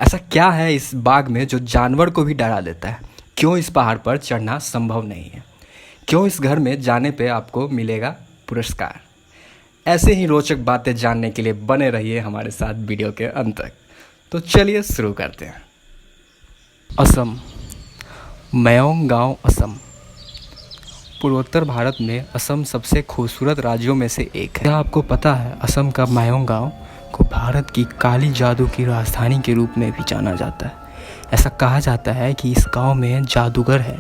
ऐसा क्या है इस बाग में जो जानवर को भी डरा देता है? क्यों इस पहाड़ पर चढ़ना संभव नहीं है? क्यों इस घर में जाने पे आपको मिलेगा पुरस्कार? ऐसे ही रोचक बातें जानने के लिए बने रहिए हमारे साथ वीडियो के अंत तक। तो चलिए शुरू करते हैं। असम, मयोंग गांव, असम। पूर्वोत्तर भारत में असम सबसे खूबसूरत राज्यों में से एक है। क्या आपको पता है असम का मयोंग गांव को भारत की काली जादू की राजधानी के रूप में भी जाना जाता है। ऐसा कहा जाता है कि इस गांव में जादूगर है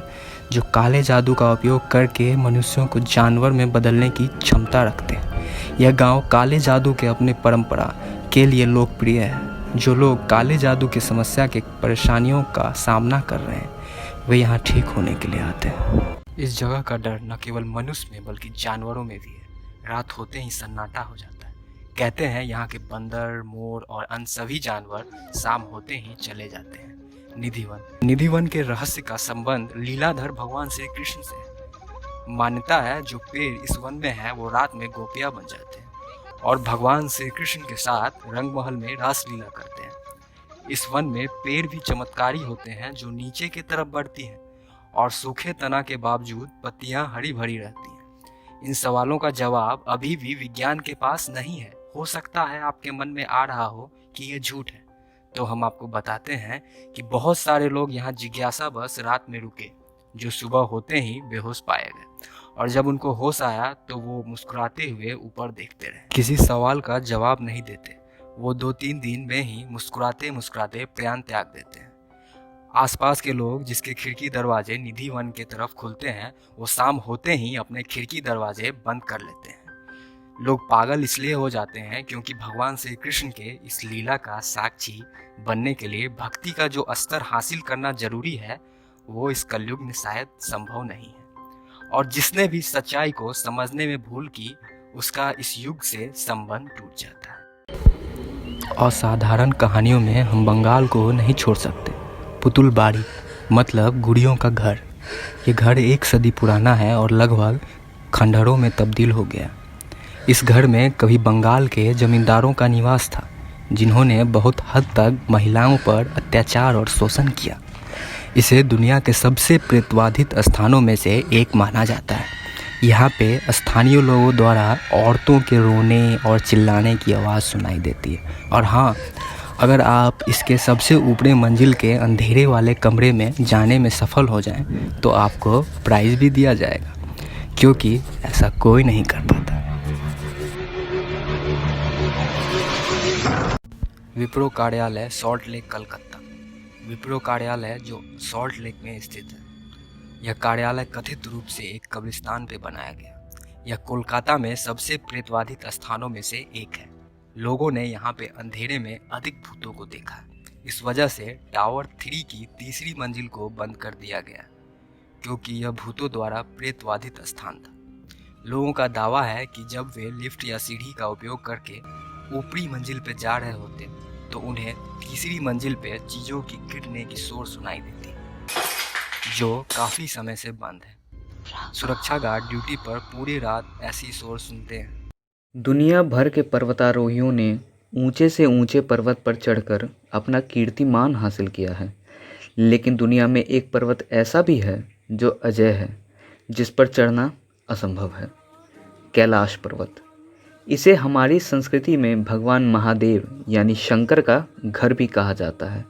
जो काले जादू का उपयोग करके मनुष्यों को जानवर में बदलने की क्षमता रखते हैं। यह गांव काले जादू के अपने परंपरा के लिए लोकप्रिय है। जो लोग काले जादू की समस्या के परेशानियों का सामना कर रहे हैं वे यहाँ ठीक होने के लिए आते हैं। इस जगह का डर न केवल मनुष्य में बल्कि जानवरों में भी है। रात होते ही सन्नाटा हो जाता है। कहते हैं यहाँ के बंदर, मोर और अन्य सभी जानवर शाम होते ही चले जाते हैं। निधिवन के रहस्य का संबंध लीलाधर भगवान श्री कृष्ण से है। मान्यता है जो पेड़ इस वन में है वो रात में गोपियां बन जाते हैं और भगवान श्री कृष्ण के साथ रंग महल में रास लीला करते हैं। इस वन में पेड़ भी चमत्कारी होते हैं जो नीचे की तरफ बढ़ती हैं और सूखे तना के बावजूद पत्तियां हरी भरी रहती हैं। इन सवालों का जवाब अभी भी विज्ञान के पास नहीं है। हो सकता है आपके मन में आ रहा हो कि ये झूठ है, तो हम आपको बताते हैं कि बहुत सारे लोग यहाँ जिज्ञासा बस रात में रुके, जो सुबह होते ही बेहोश पाए गए और जब उनको होश आया तो वो मुस्कुराते हुए ऊपर देखते रहे। किसी सवाल का जवाब नहीं देते। वो 2-3 दिन में ही मुस्कुराते मुस्कुराते प्राण त्याग देते हैं। आसपास के लोग जिसके खिड़की दरवाजे निधि वन के तरफ खुलते हैं वो शाम होते ही अपने खिड़की दरवाजे बंद कर लेते हैं। लोग पागल इसलिए हो जाते हैं क्योंकि भगवान श्री कृष्ण के इस लीला का साक्षी बनने के लिए भक्ति का जो स्तर हासिल करना जरूरी है वो इस कलयुग में शायद संभव नहीं है। और जिसने भी सच्चाई को समझने में भूल की उसका इस युग से संबंध टूट जाता है। असाधारण कहानियों में हम बंगाल को नहीं छोड़ सकते। पुतुलबाड़ी मतलब गुड़ियों का घर। ये घर 1 सदी पुराना है और लगभग खंडहरों में तब्दील हो गया। इस घर में कभी बंगाल के जमींदारों का निवास था जिन्होंने बहुत हद तक महिलाओं पर अत्याचार और शोषण किया। इसे दुनिया के सबसे प्रेतवाधित स्थानों में से एक माना जाता है। यहाँ पे स्थानीय लोगों द्वारा औरतों के रोने और चिल्लाने की आवाज़ सुनाई देती है। और हाँ, अगर आप इसके सबसे ऊपरी मंजिल के अंधेरे वाले कमरे में जाने में सफल हो जाएं तो आपको प्राइज़ भी दिया जाएगा, क्योंकि ऐसा कोई नहीं कर पाता। विप्रो कार्यालय, सॉल्ट लेक, कलकत्ता। विप्रो कार्यालय जो सॉल्ट लेक में स्थित है। यह कार्यालय कथित रूप से एक कब्रिस्तान पे बनाया गया। यह कोलकाता में सबसे प्रेतवाधित स्थानों में से एक है। लोगों ने यहाँ पे अंधेरे में अधिक भूतों को देखा। इस वजह से टावर 3 की तीसरी मंजिल को बंद कर दिया गया क्योंकि यह भूतों द्वारा प्रेतवाधित स्थान था। लोगों का दावा है कि जब वे लिफ्ट या सीढ़ी का उपयोग करके ऊपरी मंजिल पे जा रहे होते तो उन्हें तीसरी मंजिल पे चीज़ों की गिरने की शोर सुनाई देती, जो काफ़ी समय से बंद है। सुरक्षा गार्ड ड्यूटी पर पूरी रात ऐसी शोर सुनते हैं। दुनिया भर के पर्वतारोहियों ने ऊंचे से ऊंचे पर्वत पर चढ़कर अपना कीर्तिमान हासिल किया है, लेकिन दुनिया में एक पर्वत ऐसा भी है जो अजेय है, जिस पर चढ़ना असंभव है। कैलाश पर्वत। इसे हमारी संस्कृति में भगवान महादेव यानी शंकर का घर भी कहा जाता है।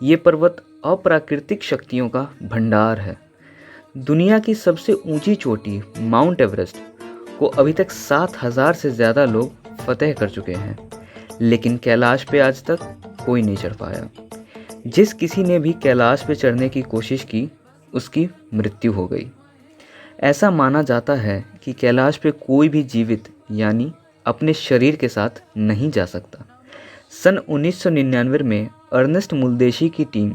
ये पर्वत अप्राकृतिक शक्तियों का भंडार है। दुनिया की सबसे ऊंची चोटी माउंट एवरेस्ट को अभी तक 7,000 से ज़्यादा लोग फतेह कर चुके हैं, लेकिन कैलाश पे आज तक कोई नहीं चढ़ पाया। जिस किसी ने भी कैलाश पे चढ़ने की कोशिश की उसकी मृत्यु हो गई। ऐसा माना जाता है कि कैलाश पे कोई भी जीवित यानी अपने शरीर के साथ नहीं जा सकता। सन 1999 में अर्नेस्ट मुल्देशी की टीम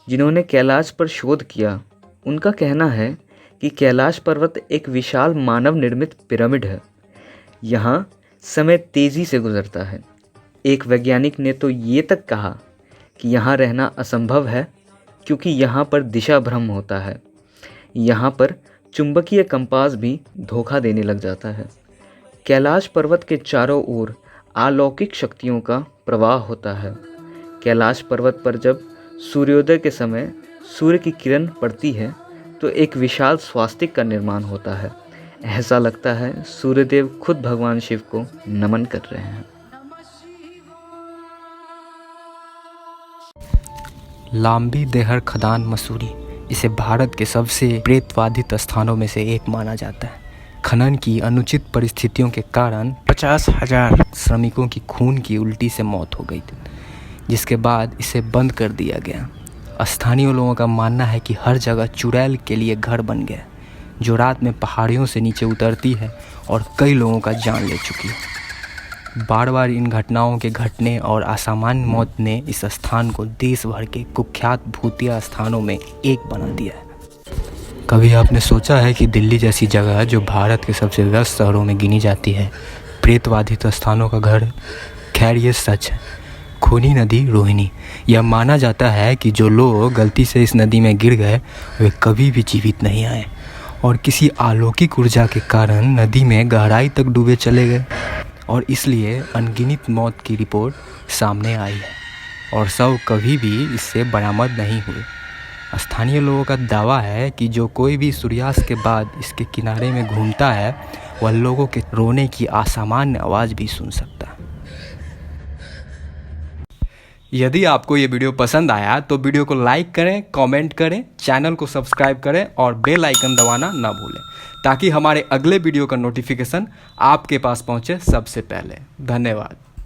जिन्होंने कैलाश पर शोध किया, उनका कहना है कि कैलाश पर्वत एक विशाल मानव निर्मित पिरामिड है। यहाँ समय तेज़ी से गुजरता है। एक वैज्ञानिक ने तो ये तक कहा कि यहाँ रहना असंभव है क्योंकि यहाँ पर दिशा भ्रम होता है। यहाँ पर चुंबकीय कंपास भी धोखा देने लग जाता है। कैलाश पर्वत के चारों ओर अलौकिक शक्तियों का प्रवाह होता है। कैलाश पर्वत पर जब सूर्योदय के समय सूर्य की किरण पड़ती है तो एक विशाल स्वास्तिक का निर्माण होता है। ऐसा लगता है सूर्यदेव खुद भगवान शिव को नमन कर रहे हैं। लाम्बी देहर खदान मसूरी, इसे भारत के सबसे प्रेतवादित स्थानों में से एक माना जाता है। खनन की अनुचित परिस्थितियों के कारण 50,000 श्रमिकों की खून की उल्टी से मौत हो गई थी, जिसके बाद इसे बंद कर दिया गया। स्थानीय लोगों का मानना है कि हर जगह चुड़ैल के लिए घर बन गया, जो रात में पहाड़ियों से नीचे उतरती है और कई लोगों का जान ले चुकी है। बार बार इन घटनाओं के घटने और असामान्य मौत ने इस स्थान को देश भर के कुख्यात भूतिया स्थानों में एक बना दिया है। कभी आपने सोचा है कि दिल्ली जैसी जगह जो भारत के सबसे व्यस्त शहरों में गिनी जाती है, प्रेतवादित स्थानों का घर है? खैर ये सच है। खूनी नदी रोहिणी, यह माना जाता है कि जो लोग गलती से इस नदी में गिर गए वे कभी भी जीवित नहीं आए और किसी अलौकिक ऊर्जा के कारण नदी में गहराई तक डूबे चले गए और इसलिए अनगिनत मौत की रिपोर्ट सामने आई है और शव कभी भी इससे बरामद नहीं हुए। स्थानीय लोगों का दावा है कि जो कोई भी सूर्यास्त के बाद इसके किनारे में घूमता है वह लोगों के रोने की असामान्य आवाज़ भी सुन सकता है। यदि आपको ये वीडियो पसंद आया तो वीडियो को लाइक करें, कमेंट करें, चैनल को सब्सक्राइब करें और बेल आइकन दबाना ना भूलें ताकि हमारे अगले वीडियो का नोटिफिकेशन आपके पास पहुंचे सबसे पहले। धन्यवाद।